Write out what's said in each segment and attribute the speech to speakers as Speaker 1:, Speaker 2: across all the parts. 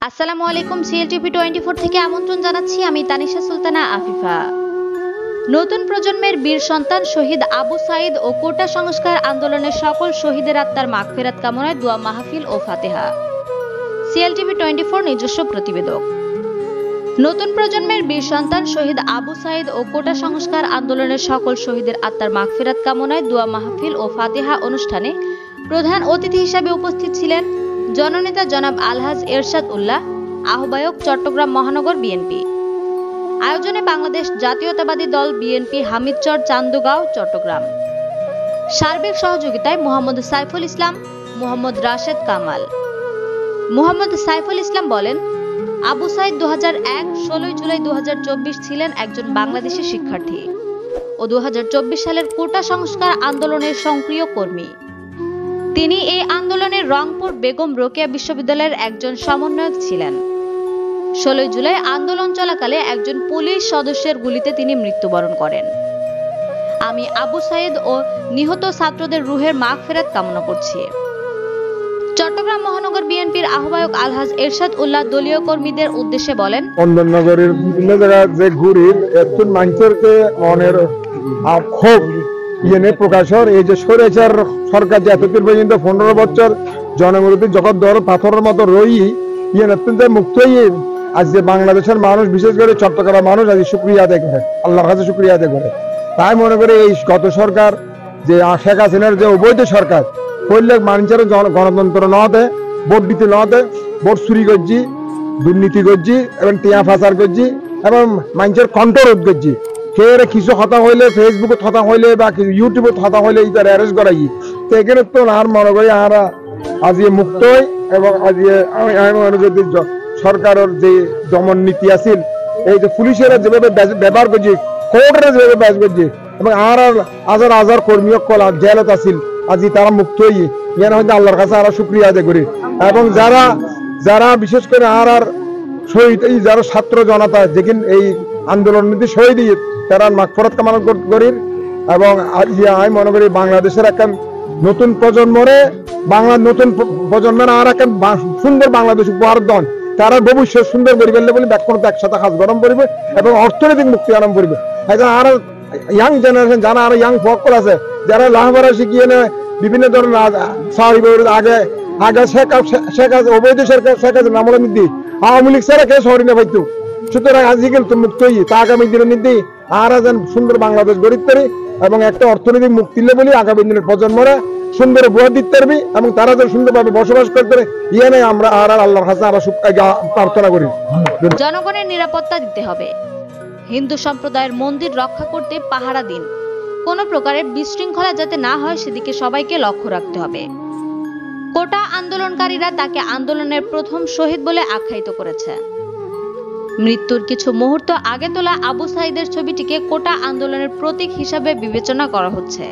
Speaker 1: আসসালামু আলাইকুম। সিএলটিভি 24 থেকে আমন্ত্রণ জানাচ্ছি আমি তানিশা সুলতানা আফিফা। নতুন প্রজন্মের বীর সন্তান শহীদ আবু সাঈদ ও কোটা সংস্কার আন্দোলনের সকল শহীদের আত্মার মাগফিরাত কামনায় দোয়া মাহফিল ও ফাতেহা। সিএলটিভি 24 নিজস্ব প্রতিবেদক। নতুন প্রজন্মের বীর সন্তান শহীদ আবু সাঈদ ও কোটা সংস্কার আন্দোলনের সকল শহীদের আত্মার মাগফিরাত কামনায় দোয়া মাহফিল ও ফাতেহা অনুষ্ঠানে প্রধান অতিথি হিসেবে উপস্থিত ছিলেন জননেতা জনাব আলহাজ এরশাদ উল্লাহ, আহ্বায়ক চট্টগ্রাম মহানগর বিএনপি। আয়োজনে বাংলাদেশ জাতীয়তাবাদী দল বিএনপি হামিদচর চান্দগাঁও চট্টগ্রাম। সার্বিক সহযোগিতায় মোহাম্মদ সাইফুল ইসলাম, মোহাম্মদ রাশেদ কামাল। মোহাম্মদ সাইফুল ইসলাম বলেন, আবু সাঈদ 2001 16 জুলাই 2024 ছিলেন একজন বাংলাদেশি শিক্ষার্থী ও 2024 সালের কোটা সংস্কার আন্দোলনের সক্রিয় কর্মী। তিনি এই আন্দোলনের রংপুর বেগম রোকেয়া বিশ্ববিদ্যালয়ের একজন সমন্বয়ক ছিলেন। 16 জুলাই আন্দোলন চলাকালে একজন পুলিশ সদস্যের গুলিতে তিনি মৃত্যুবরণ করেন। আমি আবু সাঈদ ও নিহত ছাত্রদের রুহের মাগফিরাত কামনা করছি। চট্টগ্রাম মহানগর বিএনপির আহ্বায়ক আলহাজ এরশাদ উল্লাহ দলীয় কর্মীদের উদ্দেশ্যে বলেন,
Speaker 2: নগরের বিভিন্ন জায়গায় যে ঘুরি একটু মানুষেরকে মনের ক্ষোভ ইয়ে প্রকাশের এই যে স্বৈরাচার সরকার যে এতদিন পর্যন্ত 15 বছর জনগণকে জগৎ দর পাথরের মতো রই ইয়ে অত্যন্ত মুক্ত হয়ে আজ যে বাংলাদেশের মানুষ বিশেষ করে চট্টগ্রাম মানুষ আজ শুক্রিয়া আদায় করে, আল্লাহর কাছে শুক্রিয়া আদায় করে। তাই মনে করে এই গত সরকার যে শেখ হাসিনার যে অবৈধ সরকার করলে মানুষের গণতন্ত্র নতে ভোট দিতে নতে ভোট চুরি করছি, দুর্নীতি করছি এবং টিয়া ফাঁসার করছি এবং মানুষের কণ্ঠ রোধ করছি। ফের কিছু কথা হইলে ফেসবুকে কথা হইলে বা ইউটিউবে কথা হইলে ইতার অ্যারেস্ট করাই তো এখানে তো আর মনে করি আমরা আজ মুক্ত হই এবং আজ যদি সরকারের যে দমন নীতি আছিল এই যে পুলিশেরা যেভাবে ব্যবহার করছে, কোর্টেরা যেভাবে ব্যবহার করছে এবং আর হাজার হাজার কর্মী কল জেলত আছিল আজ তারা মুক্ত হই ইয়ান হয়তো আল্লাহর কাছে আরো শুক্রিয়া আদায় করি। এবং যারা যারা বিশেষ করে আর শহীদ এই যারা ছাত্র জনতা যেদিন এই আন্দোলন নীতি শহীদ তারা মাগফিরাত কামনা করি এবং আমি মনে করি বাংলাদেশের একটা নতুন প্রজন্মরে নতুন প্রজন্মের আর একটা সুন্দর বাংলাদেশ উপহার দেন তারা ভবিষ্যৎ সুন্দর করি ফেললে বলে ব্যাকরণ একসাথে কাজ গরম করবে এবং অর্থনৈতিক মুক্তি আরম্ভ করবে। আর ইয়াং জেনারেশন যারা আরো ইয়াং ফকল আছে যারা লাহবারা শিখিয়ে নেয় বিভিন্ন ধরনের আগে আগে শেখ অবৈধ সরকার শেখ হাসিনা আমলে নীতি আওয়ামী লীগ ছাড়া কে শহরে না পাইতো। সুতরাং আজকে তো মুক্ত হই তা আগামী দিনের নীতি আর যেন সুন্দর বাংলাদেশ গড়ে পারি এবং একটা অর্থনৈতিক মুক্তি বলি আগামী দিনের প্রজন্মরা সুন্দর উপহার দিতে পারবি এবং তারা যেন সুন্দরভাবে বসবাস করতে পারে ইয়ে নেই আমরা আর আল্লাহর কাছে আরো প্রার্থনা করি।
Speaker 1: জনগণের নিরাপত্তা দিতে হবে। হিন্দু সম্প্রদায়ের মন্দির রক্ষা করতে পাহারা দিন। কোনো প্রকারের বিশৃঙ্খলা যাতে না হয় সেদিকে সবাইকে লক্ষ্য রাখতে হবে। কোটা আন্দোলনকারীরা তাকে আন্দোলনের প্রথম শহীদ বলে আখ্যায়িত করেছে। মৃত্যুর কিছু মুহূর্ত আগে তোলা আবু সাঈদের ছবিটিকে কোটা আন্দোলনের প্রতীক হিসাবে বিবেচনা করা হচ্ছে।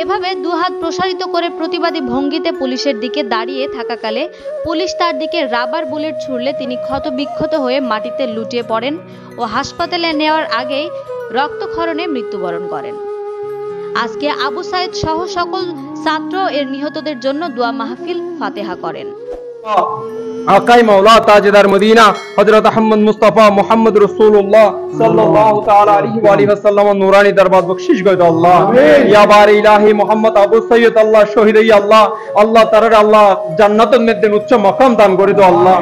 Speaker 1: এভাবে দুহাত প্রসারিত করে প্রতিবাদী ভঙ্গিতে পুলিশের দিকে দাঁড়িয়ে থাকাকালে পুলিশ তার দিকে রাবার বুলেট ছুড়লে তিনি ক্ষতবিক্ষত হয়ে মাটিতে লুটিয়ে পড়েন ও হাসপাতালে নেওয়ার আগেই রক্তক্ষরণে মৃত্যুবরণ করেন। আজকে আবু সাঈদ সহ সকল ছাত্র এর নিহতদের জন্য দোয়া মাহফিল ফাতেহা করেন।
Speaker 3: আকাই মাওলা তাজদার মদিনা হযরত আহমদ মুস্তাফা মুহাম্মদ রাসূলুল্লাহ সাল্লাল্লাহু তাআলা আলাইহি ওয়া আলিহি ওয়াসাল্লাম নূরানি দরবার বখশিশ গয় দাও আল্লাহ। ইয়া বারি ইলাহি মুহাম্মদ আবু সাঈদ আল্লাহ শহীদ ই আল্লাহ আল্লাহ তাআলা আল্লাহ জান্নাতুল মধ্যে উচ্চ মাকাম দান করে দাও আল্লাহ।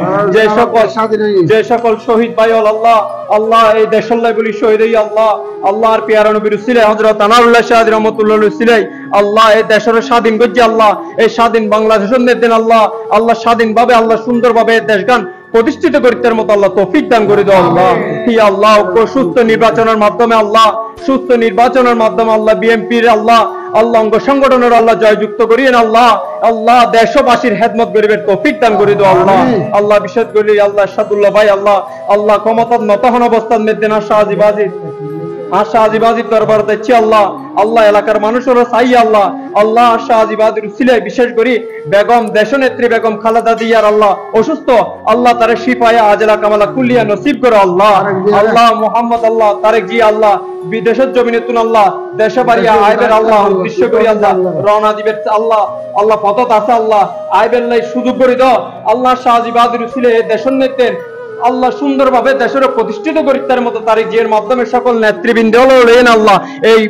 Speaker 3: যে সকল শহীদ ভাই আল্লাহ আল্লাহ এই দেশাল্লাহ বলি শহীদ ই আল্লাহ আল্লাহর পেয়ারা নবীর উসিলায় হযরত আনাউল্লাহ শাহ রাহমাতুল্লাহ উসিলায় আল্লাহ এই দেশের স্বাধীন গজ্জি আল্লাহ এই স্বাধীন বাংলাদেশের নেতেন আল্লাহ আল্লাহ স্বাধীনভাবে আল্লাহ সুন্দরভাবে দেশগান প্রতিষ্ঠিত করতে মতো আল্লাহ তৌফিক দান করে দাও আল্লাহ। হি আল্লাহ সুস্থ নির্বাচনের মাধ্যমে আল্লাহ সুস্থ নির্বাচনের মাধ্যমে আল্লাহ বিএনপির আল্লাহ আল্লাহ অঙ্গ সংগঠনের আল্লাহ জয়যুক্ত করিয়েন আল্লাহ আল্লাহ দেশবাসীর খেদমত গরিবের তৌফিক দান করে দাও আল্লাহ। আল্লাহ বিশেষ করে আল্লাহ সাদুল্লাহ ভাই আল্লাহ আল্লাহ ক্ষমতার নতহন অবস্থান মেদিনা শাহজি বাজিদ আশা আজিবাজির দরবার দিচ্ছি আল্লাহ। আল্লাহ এলাকার মানুষেরও চাই আল্লাহ। আল্লাহ আশা আজিবাজির উসিলায় বিশেষ করে বেগম দেশনেত্রী বেগম খালেদা জিয়ার আল্লাহ অসুস্থ, আল্লাহ তারে শিফায়ে আজলা কামালা কুল্লিয়া নসিব করো আল্লাহ। আল্লাহ মোহাম্মদ আল্লাহ তারেক জি আল্লাহ বিদেশের জমিনে তুন আল্লাহ দেশে বাড়িয়া আইবের আল্লাহ উদ্দেশ্য করি আল্লাহ রওনা দিবের আল্লাহ। আল্লাহ পথত আছে আল্লাহ আইবের লাই সুযোগ করে দাও আল্লাহ। শাহ আজিবাজির উসিলায় দেশের নেতেন আল্লাহ সুন্দরভাবে দেশের প্রতিষ্ঠিত করিতার মতো তারিখ জিয়ার মাধ্যমে সকল নেতৃবৃন্দ লেন আল্লাহ এই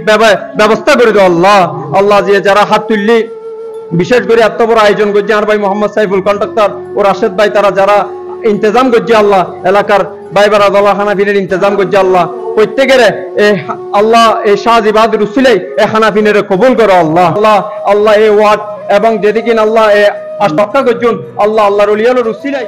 Speaker 3: ব্যবস্থা করে দাও আল্লাহ। আল্লাহ যে যারা হাত তুললি বিশেষ করে এত বড় আয়োজন করছে আর ভাই মোহাম্মদ সাইফুল কন্ট্রাক্টর ও রাশেদ ভাই তারা যারা ইন্তজাম করছে আল্লাহ এলাকার ভাই বারাদাল্লাহ হানাফিনের ইন্তজাম করছে আল্লাহ প্রত্যেকের আল্লাহ এই শাহ আজিবাজির উসিলাই এই হানাফিনের কবুল করো আল্লাহ। আল্লাহ আল্লাহ এই ওয়ার্ড এবং যেদিকে আল্লাহ আশফাক্কা করছেন আল্লাহ আল্লাহর ওলিয়ার উসিলাই